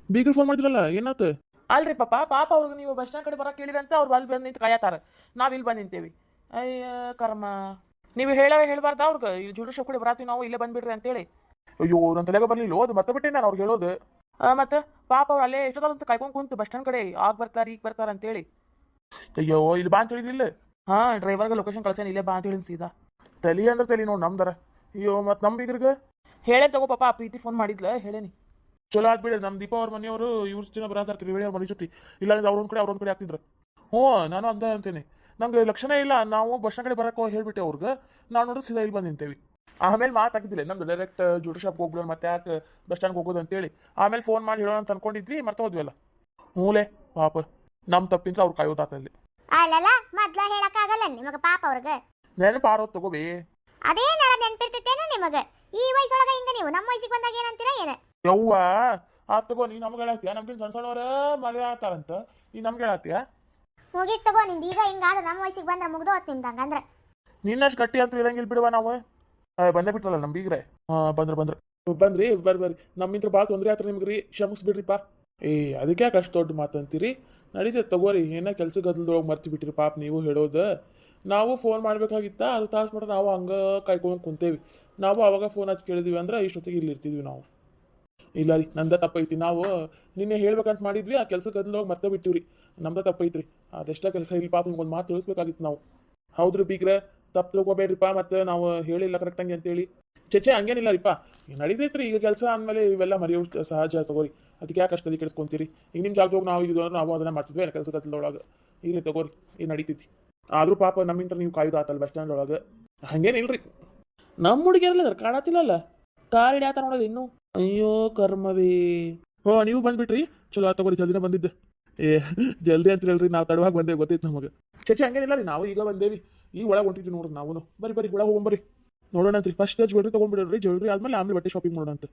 ಬೀಗರು ಫೋನ್ ಮಾಡಿದ್ರಲ್ಲ ಏನಾತ? ಅಲ್ರಿ ಪಾಪ ಅವ್ರಿಗೆ ನೀವು ಬಸ್ ಸ್ಟ್ಯಾಂಡ್ ಕಡೆ ಬರಕ್ಕೆ ಹೇಳಿರಂತ ಅವ್ರು ಅಲ್ಲಿ ಬಂದು ನಿಂತು ಕಾಯತಾರ. ನಾವು ಇಲ್ಲಿ ಬಂದು ನಿಂತೇವಿ. ಅಯ್ಯ ಕರ್ಮ. ನೀವು ಹೇಳ್ಬಾರ್ದ ಅವ್ರಿಗೆ ಇಲ್ಲಿ ಜುಡು ಶಾಪ್ ಕಡೆ ಬರಾತೀವಿ ನಾವು ಇಲ್ಲೇ ಬಂದ್ಬಿಡ್ರಿ ಅಂತೇಳಿ. ಅಯ್ಯೋ ನನ್ನ ತಲೆಗೆ ಬರ್ಲಿಲ್ಲ, ಅದು ಮತ್ತೆ ಬಿಟ್ಟೆ ನಾನು ಅವ್ರಿಗೆ ಹೇಳೋದು. ಮತ್ತೆ ಪಾಪ ಅವ್ರು ಅಲ್ಲೇ ಎಷ್ಟೊತ್ತಂತ ಕಾಯ್ಕೊಂಡು ಕುಂತು ಬಸ್ ಸ್ಟ್ಯಾಂಡ್ ಕಡೆ ಆಗ ಬರ್ತಾರೆ ಈಗ ಬರ್ತಾರ ಅಂತೇಳಿ. ಅಯ್ಯೋ ಇಲ್ಲಿ ಬಾ ಅಂತ ಹೇಳಿದಿಲ್ಲ. ಡ್ರೈವರ್ಗೆ ಲೊಕೇಶನ್ ಕಳ್ಸೇನೆ ಇಲ್ಲೇ ಬಾ ಅಂತ ಹೇಳಿ ಸೀದಾ. ತಲಿ ಅಂದ್ರೆ ತಲಿ ನೋಡಿ ನಮ್ದರ. ಅಯ್ಯೋ ಮತ್ತೆ ನಮ್ಮ ಬೀಗರ್ಗೆ ಹೇಳೇನ್ ತಗೋ ಪಾಪ, ಪ್ರೀತಿ ಫೋನ್ ಮಾಡಿದ್ಲ ಹೇಳೇನಿ. ಚಲೋ ಆದ್ಬಿಡ. ನಮ್ಮ ದೀಪಾ ಅವ್ರ ಮನೆಯವರು ಇವ್ರ ಜನ ಬರತಾರ್ತೀರಿ ವೇಳೆ ಅವ್ರ ಮನೆ ಜೊತೆ. ಇಲ್ಲಾಂದ್ರೆ ಅವ್ರೊಂದ್ ಕಡೆ ಆಗ್ತಿದ್ರು. ಹ್ಞೂ ನಾನು ಅಂದ ಅಂತೇನೆ. ನಮ್ಗೆ ಲಕ್ಷಣ ಇಲ್ಲ, ನಾವು ಬಸ್ ಸ್ಟ್ಯಾಂಡ್ ಕಡೆ ಬರಕ್ಕೆ ಹೇಳ್ಬಿಟ್ಟೆ ಅವ್ರಿಗೆ. ನಾವು ನೋಡಿದ್ರೆ ಸೀದಾ ಇಲ್ಲಿ ಬಂದು ನಿಂತೇವಿ. ಆಮೇಲೆ ಮಾತಾಗಿದ್ದಿಲ್ಲ ನಮ್ದು ಡೈರೆಕ್ಟ್ ಜುಡು ಶಾಪ್ ಹೋಗ್ಬಿಡೋಣ ಮತ್ತೆ ಯಾಕೆ ಬಸ್ ಸ್ಟ್ಯಾಂಡ್ಗೆ ಹೋಗೋದು ಅಂತೇಳಿ. ಆಮೇಲೆ ಫೋನ್ ಮಾಡಿ ಹೇಳೋಣ ಅಂತ ಅನ್ಕೊಂಡಿದ್ವಿ, ಮರ್ತ ಹೋದ್ವಲ್ಲ. ಹ್ಞೂಲೆ ಪಾಪ ನಮ್ಮ ತಪ್ಪಿಂದ್ರೆ ಅವ್ರು ಕಾಯೋದಾತಲ್ಲಿ. ಅಲ್ಲಲ್ಲ ಮೊದ್ಲ ಹೇಳಕ್ಕಾಗಲ್ಲ ನಿಮಗ ಪಾಪ ಅವ್ರಿಗೆ. ನೆನಪು ಆರೋದು ತಗೋಬೇ. ಅದೇನಾರ ನೆನ್ಪಿರ್ತೈತೇನೋ ನಿಮಗ. ಈ ವಯಸ್ಸೊಳಗ ಹಿಂಗ ನೀವು ನಮ್ಮ ವಯಸ್ಸಿಗೆ ಬಂದಾಗ ಏನಂತೀರ ಏನ? ಯವ್ವ ಆ ತಗೋ, ನೀ ನಮ್ಗೆ ಹೇಳತ್ತೀಯ? ನಮ್ಗಿನ್ ಸಣ್ಣ ಸಣ್ಣವರ ಮದುವೆ ಆಗ್ತಾರಂತ ನೀ ನಮ್ಗೆ ಹೇಳತ್ತೀಯ? ಮುಗಿತ್ ತಗೋ ನಿಂದ. ಈಗ ಹಿಂಗಾದ ನಮ್ಮ ವಯಸ್ಸಿಗೆ ಬಂದ್ರ ಮುಗ್ದೋತ್ ನಿಮ್ದು ಹಂಗಂದ್ರ. ನಿನ್ನಷ್ಟು ಗಟ್ಟಿ ಅಂತೂ ಇರಂಗಿಲ್ಲ ಬಿಡುವ ನಾವು. ಬಂದೇ ಬಿಟ್ರಲ್ಲ ನಮ್ಮ ಬೀಗ್ರೆ. ಬಂದ್ರಿ ಬರ್ರಿ. ನಮ್ಮಿಂತ್ರ ಭಾಳ ತೊಂದರೆ ಆತ್ರ ನಿಮ್ಗೆ ರೀ, ಕ್ಷಮಿಸ್ಬಿಡ್ರಿಪ್ಪ. ಅದಕ್ಕೆ ಯಾಕೆ ಅಷ್ಟು ದೊಡ್ಡ ಮಾತಂತೀರಿ? ನಡೀತದೆ ತಗೋರಿ. ಏನೋ ಕೆಲಸ ಗದ್ದಲದೊಳಗೆ ಮರ್ತಿ ಬಿಟ್ಟಿರಿ ಪಾಪ ನೀವು ಹೇಳೋದು. ನಾವು ಫೋನ್ ಮಾಡ್ಬೇಕಾಗಿತ್ತ, ಅದು ತಾಸು ಮಟ್ಟ ನಾವು ಹಂಗೆ ಕಾಯ್ಕೊಂಡು ಕುಂತೇವಿ. ನಾವು ಅವಾಗ ಫೋನ್ ಹಚ್ಚಿ ಕೇಳಿದ್ವಿ ಅಂದ್ರೆ ಇಷ್ಟೊತ್ತಿಗೆ ಇಲ್ಲಿ ಇರ್ತಿದ್ವಿ ನಾವು. ಇಲ್ಲ ರೀ ನಂದ ತಪ್ಪೈತಿ. ನಾವು ನಿನ್ನೆ ಹೇಳ್ಬೇಕಂತ ಮಾಡಿದ್ವಿ, ಆ ಕೆಲಸ ಗದ್ದಲೊಳಗೆ ಮತ್ತೆ ಬಿಟ್ಟಿವ್ರಿ. ನಮ್ದ ತಪ್ಪೈತ್ರಿ. ಅದೆಷ್ಟ ಕೆಲಸ ಇಲ್ಲಿ ಪಾಪ ನಿಮ್ಗೊಂದು ಮಾತು ತಿಳಿಸ್ಬೇಕಾಗಿತ್ತು ನಾವು. ಹೌದ್ರಿ ಬೀಗ್ರೆ, ತಪ್ಪು ತಿಳ್ಕೊಬೇಡ್ರಿಪ್ಪ. ಮತ್ತೆ ನಾವು ಹೇಳಿಲ್ಲ ಕರೆಕ್ಟಂಗೆ ಅಂತೇಳಿ. ಚೇಚೆ ಹಂಗೇನಿಲ್ಲ ರೀಪ್ಪ, ನಡೀತೈತ್ರಿ. ಈಗ ಕೆಲಸ ಅಂದಮೇಲೆ ಇವೆಲ್ಲ ಮರೆಯೋ ಸಹಜ ತಗೋರಿ. ಅದಕ್ಕೆ ಯಾಕೆ ಅಷ್ಟು ತಲೆ ಕೆಡಿಸ್ಕೊಂತೀರಿ? ಈಗ ನಿಮ್ಮ ಜಾಗದಾಗ ನಾವು ಇದು ಅಂದ್ರೆ ನಾವು ಅದನ್ನ ಮಾಡ್ತಿದ್ವಿ ಕೆಲಸ ಗದ್ದಲೊಳಗೆ. ಇಲ್ಲಿ ತಗೋರಿ, ಈಗ ನಡೀತೈತಿ. ಆದ್ರೂ ಪಾಪ ನಮ್ಮಿಂದ ನೀವು ಕಾಯ್ದಾತಲ್ಲ ಬಸ್ ಸ್ಟ್ಯಾಂಡ್ ಒಳಗೆ. ಹಂಗೇನಿಲ್ರಿ. ನಮ್ಮ ಹುಡುಗಿಯರಲ್ಲ ಕಾಣತಿಲ್ಲಲ್ಲ, ಕಾರ್ ಹಿಡಿಯಾತ ನೋಡೋದು ಇನ್ನೂ. ಅಯ್ಯೋ ಕರ್ಮವೇ. ನೀವು ಬಂದ್ಬಿಟ್ರಿ, ಚಲೋ ತಗೋರಿ. ಜಲ್ದಿನ ಬಂದಿದ್ದೆ. ಜಲ್ದಿ ಅಂತ ಹೇಳ್ರಿ, ನಾವು ತಡವಾಗಿ ಬಂದೇವೆ ಗೊತ್ತೈತೆ ನಮಗೆ. ಚೇಚೆ ಹಂಗೇನಿಲ್ಲ ರೀ, ನಾವು ಈಗ ಬಂದೇವಿ. ಈಗ ಒಳಗೆ ಹೊಂಟಿದ್ವಿ ನೋಡ್ರಿ ನಾವು. ಬರ್ರಿ ಒಳಗೆ ಹೋಗ್ಬರ್ರಿ, ನೋಡೋಣ ಅಂತ್ರಿ. ಫಸ್ಟ್ ಜ್ಯುವೆಲ್ರಿ ತೊಗೊಂಡ್ಬಿಡ್ರಿ. ಜ್ಯುವೆಲ್ರಿ ಆದ್ಮೇಲೆ ಆಮೇಲೆ ಬಟ್ಟೆ ಶಾಪಿಂಗ್ ಮಾಡೋಣ ಅಂತ.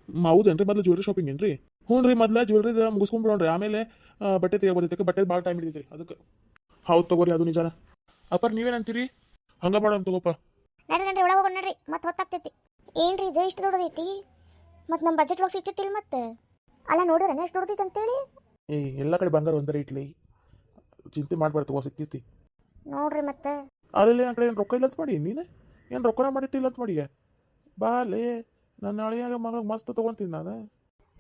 ಹೌದೇನ್ರಿ? ಮೊದಲು ಜ್ಯುವೆಲ್ರಿ ಶಾಪಿಂಗ್ ಏನ್ರಿ? ಹ್ಞೂ ರೀ, ಮೊದಲು ಜ್ಯುವೆಲ್ರಿ ಮುಗಿಸ್ಕೊಂಡ್ಬಿಡೋಣ್ರಿ, ಆಮೇಲೆ ಬಟ್ಟೆ ತೆಗಿಬೋದೈತೆ. ಬಟ್ಟೆ ಭಾಳ ಟೈಮ್ ಹಿಡಿತೈತಿ ಅದಕ್ಕೆ. ಹೌದು ತಗೋರಿ, ಅದು ನಿಜಾನ. ಅಪ್ಪರ್ ನೀವೇನಂತೀರಿ? ಹಂಗ ಮಾಡೋಣ ತಗೋಪ್ಪ. ನಡ್ರಿ ಒಳಗೆ ಹೋಗೋಣ ನಡ್ರಿ, ಮತ್ತೆ ಹೊತ್ತಾಗ್ತೈತಿ. ಏನ್ರಿ ಇದು ಇಷ್ಟು ದೊಡ್ಡದೈತಿ? ಮತ್ತೆ ನಮ್ಮ ಬಜೆಟ್ ಒಳಗೆ ಸಿಗ್ತೈತಿಲ್ಲ ಮತ್ತೆ? ಅಲ್ಲ ನೋಡ್ರಿ ಎಷ್ಟು ದೊಡ್ಡದೈತಿ ಅಂತೇಳಿ. ಎಲ್ಲ ಕಡೆ ಬಂಗಾರ ಒಂದರ ಇಟ್ಲಿ, ಚಿಂತೆ ಮಾಡ್ಬಾರ್ದು ತಗೋ, ಸಿಗ್ತೈತಿ. ನೋಡ್ರಿ ಮತ್ತೆ ಅಲ್ಲಿ ನನ್ನ ಕಡೆ ಏನು ರೊಕ್ಕ ಇಲ್ಲ ಅಂತ ಮಾಡಿ ನೀನು? ಏನು ರೊಕ್ಕನ ಮಾಡಿಟ್ಟಿಲ್ಲ ಅಂತ ಮಾಡಿಯ? ಬಾಲೆ ನನ್ನ ಹಳೆಯಾಗ ಮಗಳಿಗೆ ಮಸ್ತ್ ತೊಗೊತೀನಿ ನಾನು.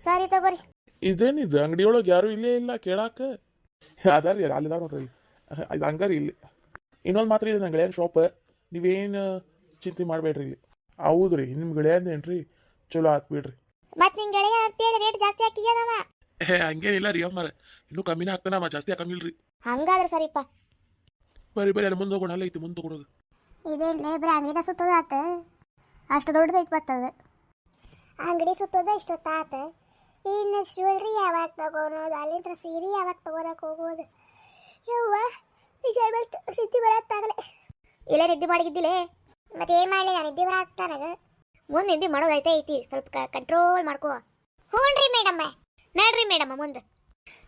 ಸರಿ ತಗೋರಿ. ಇದೇನಿದು ಅಂಗಡಿಯೊಳಗೆ ಯಾರೂ ಇಲ್ಲೇ ಇಲ್ಲ ಕೇಳಾಕ? ಅದಾರಿ ಅಲ್ಲಿದಾರ ನೋಡ್ರಿ, ಇದು ಹಂಗಾರಿ ಇಲ್ಲಿ. ಇನ್ನೊಂದು ಮಾತ್ರ ಇದೆ ನನ್ನ ಗೆಳೆಯನ ಶಾಪ್. ನೀವೇನು ಚಿಂತೆ ಮಾಡಬೇಡ್ರಿ ಇಲ್ಲಿ. ಹೌದ್ರಿ, ನಿಮ್ಮ ಗೆಳೆಯಂದೇನ್ರಿ? ಚಲೋ ಆತ್ ಬಿಡ್ರಿ. ಮತ್ತೆ ನಿಂಗೆ ಗೆಳೆಯ ಅಂತೇಳಿ ರೇಟ್ ಜಾಸ್ತಿ ಹಾಕಿಗ್ಯಾನವ. ಹಂಗೇನಿಲ್ಲ ರೀ ಅಮ್ಮಾರ, ಇನ್ನೂ ಕಮ್ಮಿನ ಹಾಕ್ತಾನ, ಜಾಸ್ತಿ ಹಾಕಂಗಿಲ್ರಿ. ಹಂಗಾದ್ರೆ ಸರಿಪ್ಪ. ಬರೀ ಅಲ್ಲಿ ಮುಂದೆ ಹೋಗೋಣ, ಅಲ್ಲ ಐತಿ ಮುಂದೆ ತಗೊಳೋದು. ಇದೇನು ಲೇಬ್ರ ಅಂಗಡಿನ ಸುತ್ತೋದಾತ? ಅಷ್ಟು ದೊಡ್ಡದೈತಿ ಬರ್ತದೆ ಅಂಗಡಿ ಸುತ್ತೋದ ಇಷ್ಟೊತ್ತಾತ. ಇನ್ನು ಜ್ಯುವೆಲ್ರಿ ಯಾವಾಗ ತಗೊಳೋದು, ಅಲ್ಲಿಂದ ಸೀರೆ ಯಾವಾಗ ತಗೋರಕ್ಕೆ ಹೋಗೋದು? ಯವ್ವ ವಿಜಯ್ ಬಂತು, ನಿದ್ದೆ ಬರತ್ತಾಗಲೇ. ಇಲ್ಲ ನಿದ್ದೆ ಮಾಡಿದ್ದಿಲ್ಲೇ, ಮತ್ತೆ ಏನು ಮಾಡಲಿ? ನಾನು ನಿದ್ದೆ ಬರತ್ತಾನಾಗ ಮುಂದೆ ನಿದ್ದೆ ಮಾಡೋದೈತೆ ಐತಿ, ಸ್ವಲ್ಪ ಕಂಟ್ರೋಲ್ ಮಾಡ್ಕೋ. ಹ್ಞೂ ಮೇಡಮ್ಮ. ನಡ್ರಿ ಮೇಡಮ್ಮ ಮುಂದೆ.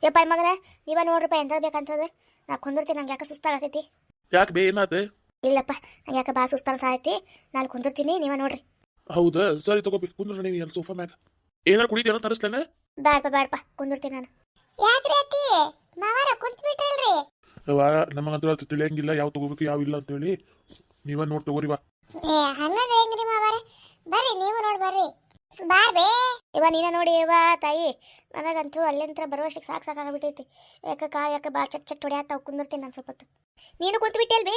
ಯಪ್ಪ ಮಗನ ನೀವ ನೋಡ್ರಿಪ್ಪ ಎಂಥದ್ದು ಬೇಕಂತದ. ನಾ ಕುಂದಿರ್ತೀನಿ, ನಂಗೆ ಯಾಕೆ ಸುಸ್ತಾಗತೈತಿ. ಯಾಕೆ ಬೇ ಏನಾತ? ಇಲ್ಲಪ್ಪ ನಂಗೆ ಯಾಕೆ ಭಾಳ ಸುಸ್ತಾನ ಸಾಯ್ತಿ, ನಾನು ಕುಂದಿರ್ತೀನಿ, ನೀವ ನೋಡ್ರಿ. ಹೌದಾ ಸರಿ ತಗೋಬೇಕು, ಕುಂದ್ರ ನೀವು ಅಲ್ಲಿ ಸೋಫಾ ಮ್ಯಾಗ. ಏನಾರು ಕುಡಿತೇನೋ ತರಿಸ್ಲೇನ? ಬೇಡಪ್ಪ ಕುಂದಿರ್ತೀನಿ ನಾನು. ಯಾಕ್ರಿ ಅತ್ತಿ ಮಾವಾರ ಕುಂತ ಬಿಟ್ರಲ್ರಿ? ನಮಗಂತೂ ಅದು ತಿಳಿಯಂಗಿಲ್ಲ ಯಾವ ತಗೋಬೇಕು ಯಾವ ಇಲ್ಲ ಅಂತೇಳಿ. ನೀವ ನೋಡಿ ತಗೋರಿವಾ. ಹಂಗಂದ್ರೆ ಹೆಂಗ್ರಿ ಮಾವಾರ? ಬರ್ರಿ ನೀವು ನೋಡಿ ಬರ್ರಿ. ಬಾರ್ಬೇ ಇವ ನೀನ ನೋಡಿ ಇವ ತಾಯಿ, ನನಗಂತೂ ಅಲ್ಲಿಂತ್ರ ಬರುವಷ್ಟಕ್ಕೆ ಸಾಕಾಗ್ಬಿಟ್ಟೈತಿ. ಯಾಕೆ ಬಾ ಚಟ್ ಹೊಡ್ಯಾತ ಕುಂದಿರ್ತೀನಿ ನಾನು ಸ್ವಲ್ಪ ಹೊತ್ತು. ನೀನು ಕುಂತು ಬಿಟ್ಟಲ್ಬೇ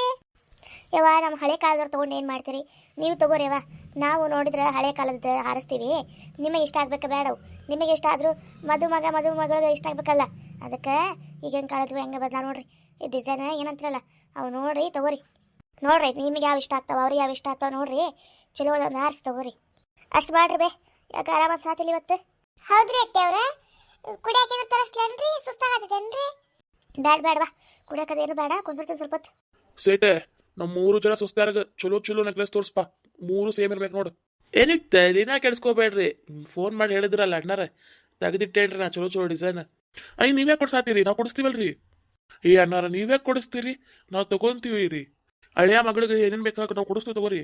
ಯವ್ವ. ನಮ್ಮ ಹಳೆ ಕಾಲದವ್ರು ತೊಗೊಂಡು ಏನು ಮಾಡ್ತೀರಿ ನೀವು? ತಗೋರಿವ, ನಾವು ನೋಡಿದ್ರೆ ಹಳೆ ಕಾಲದ ಹಾರಿಸ್ತೀವಿ. ನಿಮಗೆ ಇಷ್ಟ ಆಗ್ಬೇಕು ಬೇಡವು, ನಿಮಗೆ ಇಷ್ಟ ಆದರೂ ಮದುಮಗಳಿಗೆ ಇಷ್ಟ ಆಗ್ಬೇಕಲ್ಲ. ಅದಕ್ಕೆ ಈಗಿನ ಕಾಲದ್ದು ಹೆಂಗೆ ಬದಲ ನೋಡ್ರಿ. ಈ ಡಿಸೈನ್ ಏನಂತಾರಲ್ಲ ಅವು ನೋಡ್ರಿ ತಗೋರಿ. ನೋಡ್ರಿ ನಿಮಗೆ ಯಾವ ಇಷ್ಟ ಆಗ್ತಾವ, ಅವ್ರಿಗೆ ಯಾವ ಇಷ್ಟ ಆಗ್ತಾವ ನೋಡ್ರಿ. ಚಲೋ ಒಂದು ಹಾರಿಸಿ ತಗೋರಿ. ಅಷ್ಟು ಮಾಡ್ರಿ ಬೇ, ಯಾಕೆ ಆರಾಮಾಗಿ ಸಾತಿಲ್ಲ ಇವತ್ತು? ಹೌದ್ರಿ ಅತ್ತೆ ಅವ್ರ, ಕುಡಿಯಾಕೆ ತರಿಸ್ಲೇನ್ರಿ? ಸುಸ್ತಾಗತ್ತೇನ್ರಿ? ಬೇಡವಾ ಕುಡಿಯೋಕದೇನು ಬೇಡ, ಕುಂದಿರ್ತೀನಿ ಸ್ವಲ್ಪ ಹೊತ್ತು. ಸೇಟೆ ನಮ್ಮ 3 ಜನ ಸುಸ್ತಾರಾಗ ಚಲೋ ನೆಕ್ಲೆಸ್ ತೋರಿಸ್ಪ. 3 ಸೇಮ್ ಇರ್ಬೇಕು ನೋಡು. ಏನಿಗೆ ತಲೆನ ಕೆಡಿಸ್ಕೋಬೇಡ್ರಿ, ಫೋನ್ ಮಾಡಿ ಹೇಳಿದ್ರಲ್ಲ ಅಣ್ಣಾರ, ತೆಗೆದಿಟ್ಟೇನ್ರಿ ನಾ ಚಲೋ ಡಿಸೈನ್. ನೀವೇ ಕೊಡ್ಸಾತೀರಿ, ನಾವು ಕೊಡಿಸ್ತೀವಲ್ರಿ. ಅಣ್ಣಾರ ನೀವೇ ಕೊಡಿಸ್ತೀರಿ, ನಾವು ತಗೊಂತೀವಿ ರೀ. ಹಳೆಯ ಮಗಳಿಗೆ ಏನೇನು ಬೇಕಾಗ ನಾವು ಕೊಡಿಸ್ತೀವಿ ತಗೋರಿ.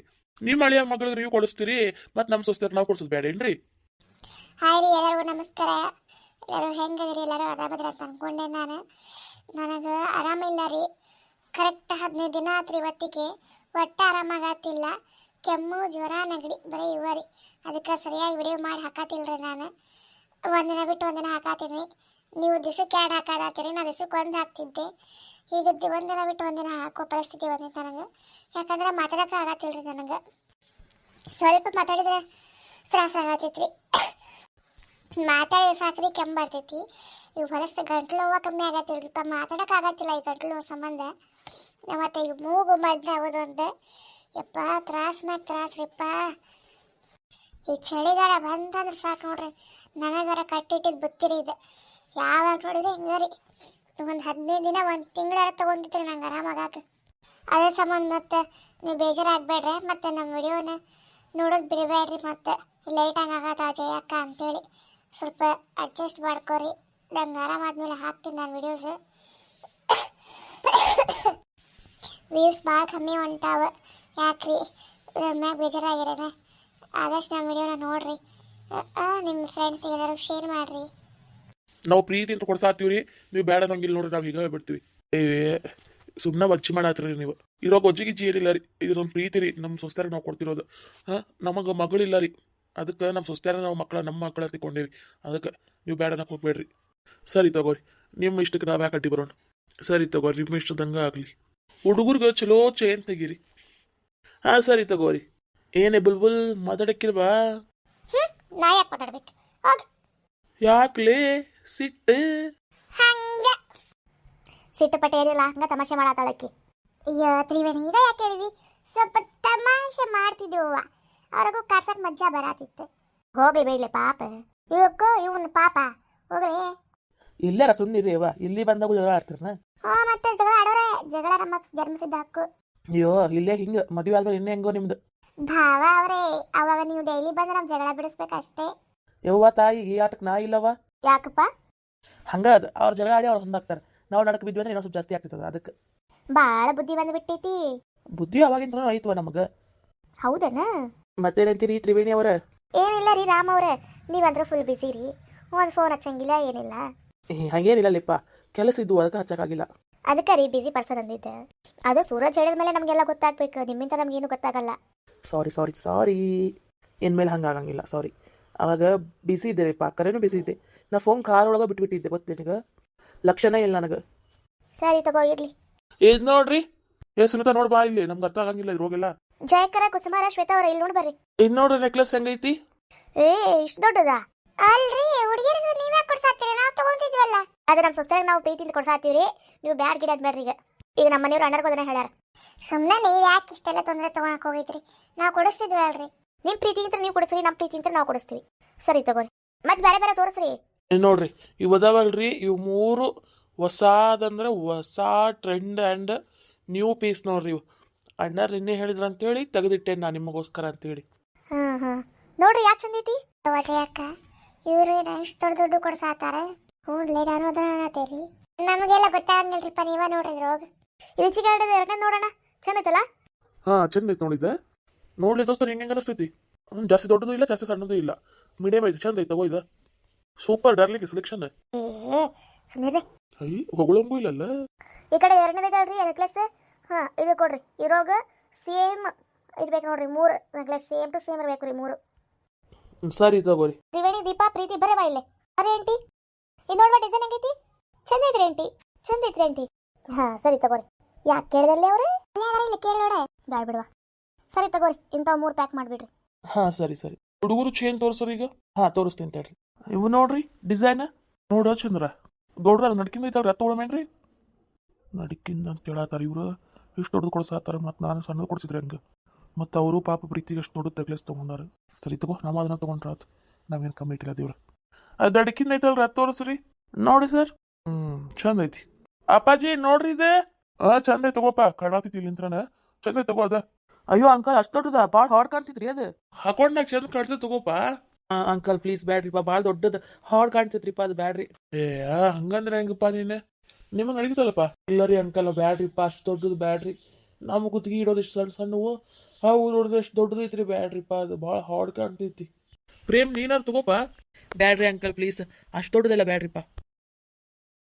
ನಿಮ್ಮ ಹಳೆಯ ಮಗಳಿಗೆ ನೀವು ಕೊಡಿಸ್ತೀರಿ, ಮತ್ತು ನಮ್ಮ ಸುಸ್ತಾರ ನಾವು ಕೊಡಿಸೋದು ಬೇಡೇನ್ರಿ? ಹಾಯ್ ರೀ ಎಲ್ಲರಿಗೂ ನಮಸ್ಕಾರ. ಎಲ್ಲರೂ ಹೆಂಗದ್ರಿ ಎಲ್ಲರೂ ಆರಾಮದ್ರ ಅಂತ ಅನ್ಕೊಂಡೆ ನನಗೆ ಆರಾಮಿಲ್ಲ ರೀ. ಕರೆಕ್ಟ್ 15 ದಿನ ಆತ್ರಿ ಇವತ್ತಿಗೆ. ಒಟ್ಟು ಆರಾಮಾಗತ್ತಿಲ್ಲ. ಕೆಮ್ಮು ಜ್ವರ ನೆಗಡಿ ಬರೀ ಇವ ರೀ. ಅದಕ್ಕೆ ಸರಿಯಾಗಿ ವಿಡಿಯೋ ಮಾಡಿ ಹಾಕತ್ತಿಲ್ರಿ ನಾನು. ಒಂದಿನ ಬಿಟ್ಟು ಒಂದಿನ ಹಾಕಾತೀನಿ. ನೀವು ದಿವಸಕ್ಕೆ 2 ಹಾಕಾಡತ್ತೀರಿ, ನಾ ದಿವಸಕ್ಕೆ 1 ಹಾಕ್ತಿದ್ದೆ. ಈಗ ಒಂದಿನ ಬಿಟ್ಟು ಒಂದಿನ ಹಾಕೋ ಪರಿಸ್ಥಿತಿ ಬಂದಿತ್ತು ನನಗೆ. ಯಾಕಂದ್ರೆ ಮಾತಾಡೋಕೆ ಆಗತ್ತಿಲ್ರಿ ನನಗೆ. ಸ್ವಲ್ಪ ಮಾತಾಡಿದ್ರೆ ತ್ರಾಸ ಆಗತ್ತೈತ್ರಿ. ಮಾತಾಡಿದ್ರೆ ಸಾಕ್ರಿ ಕೆಮ್ಮು ಬರ್ತೈತಿ. ಈಗ ಹೊಲಸು ಗಂಟ್ಲು ನೋವು ಕಮ್ಮಿ ಆಗತ್ತಿಲ್ರಿಪ್ಪ. ಮಾತಾಡೋಕೆ ಆಗತ್ತಿಲ್ಲ ಈ ಗಂಟ್ಲು ನೋವು ಸಂಬಂಧ. ಮತ್ತು ಈಗ ಮೂಗು ಮದ್ದು ಆಗೋದು ಒಂದು ಯಪ್ಪ ತ್ರಾಸ ಮ್ಯಾಗ ತ್ರಾಸ್ರಿಪ್ಪ. ಈ ಚಳಿಗಾಲ ಬಂತಂದ್ರೆ ಸಾಕು ನೋಡ್ರಿ. ನನಗರ ಕಟ್ಟಿಟ್ಟಿದ್ದು ಬುತ್ತಿರಿ ಇದು. ಯಾವಾಗ ನೋಡಿದ್ರೆ ಹಿಂಗೆ ರೀ. ಒಂದು 15 ದಿನ 1 ತಿಂಗಳಾರ ತೊಗೊಂಡಿದ್ರಿ ನಂಗೆ ಆರಾಮಾಗಾಕ. ಅದೇ ಸಂಬಂಧ ಮತ್ತೆ ನೀವು ಬೇಜಾರಾಗಬೇಡ್ರಿ. ಮತ್ತು ನಮ್ಮ ವಿಡಿಯೋನ ನೋಡೋದು ಬಿಡಬೇಡ್ರಿ. ಮತ್ತು ಲೇಟಾಗಿ ಆಗತ್ತ ಜಯಕ್ಕ ಅಂತೇಳಿ ಸ್ವಲ್ಪ ಅಡ್ಜಸ್ಟ್ ಮಾಡ್ಕೊರಿ. ನಂಗೆ ಆರಾಮಾದ್ಮೇಲೆ ಹಾಕ್ತೀನಿ ನಾನು ವಿಡಿಯೋಸ್. ವ್ಯೂಸ್ ಭಾಳ ಕಮ್ಮಿ ಹೊಂಟಾವ ಯಾಕ್ರಿ? ನನ್ನ ಮ್ಯಾಗ ಬೇಜಾರಾಗಿರೋಣ. ಆದಷ್ಟು ನಮ್ಮ ವಿಡಿಯೋನ ನೋಡ್ರಿ. ನಿಮ್ಮ ಫ್ರೆಂಡ್ಸಿಗೆ ಎಲ್ಲರಿಗೂ ಶೇರ್ ಮಾಡಿರಿ. ನಾವು ಪ್ರೀತಿ ಅಂತ ಕೊಡ್ಸಾತೀವ್ರಿ, ನೀವು ಬೇಡ ನಂಗಿಲ್ಲ ನೋಡ್ರಿ. ನಾವು ಈಗ ಬಿಡ್ತೀವಿ. ಸುಮ್ಮನೆ ಬಚ್ಚಿ ಮಾಡತ್ರಿ ನೀವು. ಇರೋ ಗೊಜ್ಜಿಗಿಜ್ಜಿ ಏನಿಲ್ಲ ರೀ. ಇದು ನಮ್ಮ ಪ್ರೀತಿ ರೀ. ನಮ್ಮ ಸೊಸ್ತ್ಯಾರಿಗೆ ನಾವು ಕೊಡ್ತಿರೋದು. ನಮಗೆ ಮಗಳಿಲ್ಲ ರೀ. ಅದಕ್ಕೆ ನಮ್ಮ ಸೊಸ್ತ್ಯಾರ ನಾವು ನಮ್ಮ ಮಕ್ಕಳ ತಿಳ್ಕೊಂಡೇವಿ. ಅದಕ್ಕೆ ನೀವು ಬೇಡ ಅನ್ನಕ್ಕೆ ಹೋಗ್ಬೇಡ್ರಿ. ಸರಿ ತಗೋರಿ, ನಿಮ್ಮ ಇಷ್ಟಕ್ಕೆ ನಾವು ಯಾಕೆ ಅಡ್ಡಿ ಬರೋಣ. ಸರಿ ತಗೋರಿ, ನಿಮ್ಮ ಇಷ್ಟದಂಗೆ ಆಗಲಿ. ಹುಡುಗರಿಗೆ ಚಲೋ ಚೇನ್ ತೆಗೀರಿ. ಹಾಂ ಸರಿ ತಗೋರಿ. ಏನೇ ಬುಲ್ಬುಲ್ ಮಾತಾಡಕ್ಕಿಲ್ವಾ? ನಾ ಯಾಕೆ ಮಾತಾಡ್ಬೇಕು? ಹೋಗ. ಯಾಕ್ಲೇ ಸಿಟ್ಟು? ಹಂಗೆ ಸಿಟ್ಟುಪಟ್ಟೆ ಏನಿಲ್ಲ, ಹಂಗ ತಮಾಷೆ ಮಾಡತ್ತಾಳಕ್ಕಿ. ಅಯ್ಯೋ ತ್ರಿವೇಣಿ, ಈಗ ಯಾಕೆ ಹೇಳಿದಿ? ಸ್ವಲ್ಪ ತಮಾಷೆ ಮಾಡ್ತಿದ್ದೀವ. ಅವ್ರಿಗೂ ಕರ್ಸಕ್ಕೆ ಮಜ್ಜಾ ಬರಾತಿತ್ತು. ಹೋಗ್ಲಿ ಬೇಡ್ಲೆ ಪಾಪ. ಇವಕ್ಕೂ ಇವನು ಪಾಪ ಹೋಗ್ಲಿ. ಇಲ್ಲಾರ ಸುಮ್ಮನಿರಿ ಅವ್ವ. ಇಲ್ಲಿ ಬಂದಾಗ ಜಗಳ ಆಡ್ತೀರನ? ಮತ್ತೆ ಜಗಳ ಆಡೋರೆ. ಜಗಳ ನಮ್ಮ ಜನ್ಮಸಿದ್ದ ಹಕ್ಕು. ಅಯ್ಯೋ ಇಲ್ಲೇ ಹಿಂಗೆ ಮದುವೆ ಆದ್ಮೇಲೆ ಇನ್ನೇ ಹೆಂಗೋ ನಿಮ್ದು ಭಾವ ಅವರೇ. ಅವಾಗ ನೀವು ಡೈಲಿ ಬಂದ್ರೆ ನಮ್ಮ ಜಗಳ ಬಿಡಿಸ್ಬೇಕಷ್ಟೇ. ಯವ್ವ ತಾಯಿ, ಈ ಆಟಕ್ಕೆ ನಾ ಇಲ್ಲವ. ಯಾಕಪ್ಪ? ಹಂಗ ಅದು ಅವ್ರ ಜಗಳ ಆಡಿ ಅವ್ರು ಹೊಂದಾಗ್ತಾರೆ. ನಾವು ನಡಕ್ಕೆ ಬಿದ್ವಿ ಅಂದ್ರೆ ಇನ್ನೂ ಸ್ವಲ್ಪ ಜಾಸ್ತಿ ಆಗ್ತದ. ಅದಕ್ಕೆ ಭಾಳ ಬುದ್ಧಿ ಬಂದ್ಬಿಟ್ಟೈತಿ. ಬುದ್ಧಿ ಅವಾಗಿಂತ ಐತವ ನಮಗೆ. ಹೌದನ? ಮತ್ತೇನಂತೀರಿ ತ್ರಿವೇಣಿ ಅವರ? ಏನಿಲ್ಲ ರೀ ರಾಮ್ ಅವ್ರೆ, ನೀವಂದ್ರೆ ಫುಲ್ ಬಿಸಿ ರೀ. ಒಂದು ಫೋನ್ ಹಚ್ಚಂಗಿಲ್ಲ ಏನಿಲ್ಲ. ಹಂಗೇನಿಲ್ಲ ಲಿಪ್ಪ, ಕೆಲಸ ಇದ್ದು ಅದಕ್ಕೆ ಹಚ್ಚಕ್ಕಾಗಿಲ್ಲ. ಅದಕ್ಕೆ ರೀ ಬಿಸಿ ಪರ್ಸನ್ ಅಂದಿದ್ದೆ. ಅದು ಸೂರಜ್ ಹೇಳಿದ ಮೇಲೆ ನಮಗೆಲ್ಲ ಗೊತ್ತಾಗ್ಬೇಕು. ನಿಮ್ಮಿಂದ ನಮ್ಗೇನು ಗೊತ್ತಾಗಲ್ಲ. ಸಾರಿ ಇನ್ಮೇಲೆ ಹಂಗಾಗಂಗಿಲ್ಲ. ಸಾರಿ. ಅವಾಗ ಬಿಸಿ ಇದ್ದೆ ರೀಪ್ಪ, ಕರೆನೂ ಬಿಸಿ ಇದ್ದೆ. ನಾ ಫೋನ್ ಕಾರ್ ಒಳಗೆ ಬಿಟ್ಬಿಟ್ಟಿದ್ದೆ. ಗೊತ್ತೇ ನಿನಗೆ? ಲಕ್ಷಣ ಇಲ್ಲ ನನಗೆ. ಸರಿ ತಗೋ ಇರ್ಲಿ. ಇದು ನೋಡ್ರಿ. ಸುನಿತಾ ನೋಡ್ ಬಾ ಇಲ್ಲಿ. ನಮ್ಗೆ ಅರ್ಥ ಆಗಂಗಿಲ್ಲ ಇರೋಗೆಲ್ಲ. ಜಯಕರ ಕುಸುಮಾರ ಶ್ವೇತಾ ಅವ್ರ ಇಲ್ಲಿ ನೋಡಿ ಬರ್ರಿ. ಇದು ನೋಡ್ರಿ ನೆಕ್ಲೆಸ್ ಹೆಂಗೈತಿ? ಇಷ್ಟು ದೊಡ್ಡದ ಅಲ್ರಿ. ಹುಡುಗಿರಿಗೆ ನೀವೇ ಕೊಡ್ಸಾತೀರಿ, ನಾವು ತಗೊಂತಿದ್ವಲ್ಲ. ಅದು ನಮ್ಮ ಸೊಸೆಗೆ ನಾವು ಪ್ರೀತಿಯಿಂದ ಕೊಡ್ಸಾತೀವ್ರಿ. ನೀವು ಬ್ಯಾಡ್ ಗಿಡದ್ ಬೇಡ್ರಿ. ಈಗ ನಮ್ಮ ಮನೆಯವ್ರು ಅಣ್ಣರ್ಗೆ ಅದನ್ನ ಹೇಳ್ಯಾರ. ಸುಮ್ಮನೆ ನೀವು ಯಾಕೆ ಇಷ್ಟೆಲ್ಲ ತೊಂದರೆ ತಗೊಳಕ್ ಹೋಗೈತ್ರಿ? ನಾವು ಕೊಡಿಸ್ತಿದ್ವಿ ಅಲ್ರಿ. ನಿಮ್ಮ ಪ್ರೀತಿಗಿಂತ ನೀವು ಕೊಡಿಸ್ರಿ, ನಮ್ಮ ಪ್ರೀತಿಗಿಂತ ನಾವು ಕೊಡಿಸ್ತೀವಿ. ಸರಿ ತಗೋರಿ. ಮತ್ತೆ ಬೇರೆ ಬೇರೆ ತೋರಿಸ್ರಿ. ನೋಡ್ರಿ ಇವು ಅದಾವಲ್ರಿ, ಇವು 3 ಹೊಸಾದಂದ್ರೆ ಹೊಸ ಟ್ರೆಂಡ್ ಆ್ಯಂಡ್ ನ್ಯೂ ಪೀಸ್ ನೋಡ್ರಿ. ಇವು ಅಣ್ಣರು ನಿನ್ನೆ ಹೇಳಿದ್ರು ಅಂತೇಳಿ ತೆಗೆದಿಟ್ಟೇನೆ ನಾನು ನಿಮಗೋಸ್ಕರ ಅಂತೇಳಿ. ನೋಡ್ರಿ ಯಾಕೆ ಚಂದೈತಿ ಅಕ್ಕ. ಇವ್ರು ಎಷ್ಟು ದೊಡ್ಡ ಕೊಡ್ಸಾತಾರೆ. ಹ್ಞೂನ್ಲೇ ನಾನು ಅದನ್ನತೇರಿ. ನಮಗೆಲ್ಲ ಗೊತ್ತಾಗಂಗಿಲ್ರಿಪ್ಪ, ನೀವ ನೋಡಿದ್ರು ಹೋಗಿ. ರುಚಿಗೆ ಎರಡನೇ ನೋಡೋಣ. ಚಂದ ಐತಲ್ಲ? ಹಾಂ ಚಂದ ಐತೆ. ನೋಡಿದ್ದೆ ನೋಡ್ಲಿ ದೋಸ್ತರು ಹೆಂಗೆ ಅನಿಸ್ತೈತಿ? ಜಾಸ್ತಿ ದೊಡ್ಡದು ಇಲ್ಲ, ಜಾಸ್ತಿ ಸಣ್ಣದು ಇಲ್ಲ, ಮೀಡಿಯಮ್ ಐತಿ. ಚಂದ ಐತೆ. ತಗೋ ಇದು ಸೂಪರ್ ಡಾರ್ಲಿಂಗ್ ಸೆಲೆಕ್ಷನ್. ಸುಮ್ಮನೆ ಹೊಗಳಂಗೂ ಇಲ್ಲಲ್ಲ. ಈ ಕಡೆ ಎರಡನೇದಲ್ರಿ ನೆಕ್ಲೆಸ್. ಇದು ಕೊಡ್ರಿ. ಇರೋಗ ಸೇಮ್ ಇರ್ಬೇಕು ನೋಡ್ರಿ. 3 ನೆಕ್ಲೆಸ್ ಸೇಮ್ ಟು ಸೇಮ್ ಇರ್ಬೇಕು ರೀ 3. ಸರಿ ತಗೋರಿ. ತ್ರಿವೇಣಿ ದೀಪಾ ಪ್ರೀತಿ ಬರೇ ಬಾ ಇಲ್ಲೇ. ಅರೆ ಆಂಟಿ ಇದು ನೋಡ್ವಾ ಡಿಸೈನ್ ಹೆಂಗೈತಿ? ಚಂದ ಐತ್ರಿ ಆಂಟಿ. ಚಂದ ಐತ್ರಿ ಆಂಟಿ. ಸರಿ ತಗೋರಿ. ಯಾಕೆ ಕೇಳಿದಲ್ಲಿ ಅವ್ರೆ? ಇಲ್ಲಿ ಕೇಳಿ ನೋಡ. ಬ್ಯಾಡ ಬಿಡುವ. ಸರಿ ತಗೋರಿ. ಇಂಥವು 3 ಪ್ಯಾಕ್ ಮಾಡಿಬಿಡ್ರಿ. ಹಾಂ ಸರಿ. ಹುಡುಗರು ಚೇನ್ ತೋರಿಸ್ರಿ ಈಗ. ಹಾಂ ತೋರಿಸ್ತೀನಿ ತಡ್ರಿ. ಇವು ನೋಡ್ರಿ ಡಿಸೈನ್ ನೋಡ ಚಂದ್ರ. ಗೌಡ್ರ ಅದು ನಡ್ಕಿಂದ ಐತಲ್ರಿ, ಅದು ತೊಗೊಳಮೇನ್ರಿ? ನಡ್ಕಿಂದ ಅಂತ ಹೇಳತ್ತಾರ ಇವ್ರು. ಇಷ್ಟು ದೊಡ್ಡದು ಕೊಡ್ಸಾತಾರ. ಮತ್ತು ನಾನು ಸಣ್ಣದು ಕೊಡ್ಸಿದ್ರಿ ಹಂಗೆ. ಮತ್ತು ಅವರು ಪಾಪ ಪ್ರೀತಿಗೆ ಅಷ್ಟು ದೊಡ್ಡ ತೆಗ್ಲೆಸ್ ತೊಗೊಂಡಾರ. ಸರಿ ತಗೋ, ನಾವು ಅದನ್ನ ತೊಗೊಂಡ್ರ ಆತು. ನಾವೇನು ಕಮ್ಮಿ ಇಟ್ಟಿಲ್ಲ ದೇವ್ರ. ಅದು ನಡ್ಕಿಂದ ಐತಲ್ರಿ, ಅದು ತೋರಿಸ್ರಿ. ನೋಡಿ ಸರ್. ಚಂದ ಐತಿ. ಅಪ್ಪಾಜಿ ನೋಡ್ರಿ ಇದೆ. ಚಂದ ಐತಿ ತಗೋಪ್ಪ. ಕಾಣಾತೈತಿ ಇಲ್ಲಿಂತ್ರನ. ಚಂದ ಐತಿ ತಗೋ ಅದ. ಅಯ್ಯೋ ಅಂಕಲ್, ಅಷ್ಟು ದೊಡ್ಡದ? ಭಾಳ ಹಾರ್ಡ್ ಕಾಣ್ತಿದ್ರಿ ಅದು. ಹಾಕೊಂಡಾಗ ಚಂದ ಕಾಣ್ತೈತಿ ತಗೋಪ್ಪ. ಅಂಕಲ್ ಪ್ಲೀಸ್ ಬ್ಯಾಡ್ರಿಪ್ಪ, ಭಾಳ ದೊಡ್ಡದು ಹಾರ್ಡ್ ಕಾಣ್ತೈತ್ರಿಪ್ಪ, ಅದು ಬ್ಯಾಡ್ರಿ. ಹಂಗಂದ್ರೆ ಹೆಂಗಪ್ಪ ನೀನು? ನಿಮಗೆ ನಡೀತಲ್ಲಪ್ಪ. ಇಲ್ಲ ರೀ ಅಂಕಲ್ ಬ್ಯಾಡ್ರಿಪ್ಪ, ಅಷ್ಟು ದೊಡ್ಡದು ಬ್ಯಾಡ್ರಿ. ನಮ್ಮ ಗುತ್ತಿಗೆ ಇಡೋದು ಇಷ್ಟು ಸಣ್ಣವು. ಅವು ನೋಡಿದ್ರೆ ಎಷ್ಟು ದೊಡ್ಡದು ಐತ್ರಿ. ಬ್ಯಾಡ್ರಿಪ್ಪ, ಅದು ಭಾಳ ಹಾರ್ಡ್ ಕಾಣ್ತೈತಿ. ಪ್ರೇಮ್ ನೀನಾರು ತಗೋಪ. ಬ್ಯಾಡ್ರಿ ಅಂಕಲ್ ಪ್ಲೀಸ್, ಅಷ್ಟು ದೊಡ್ಡದೆಲ್ಲ ಬ್ಯಾಡ್ರಿಪ್ಪ.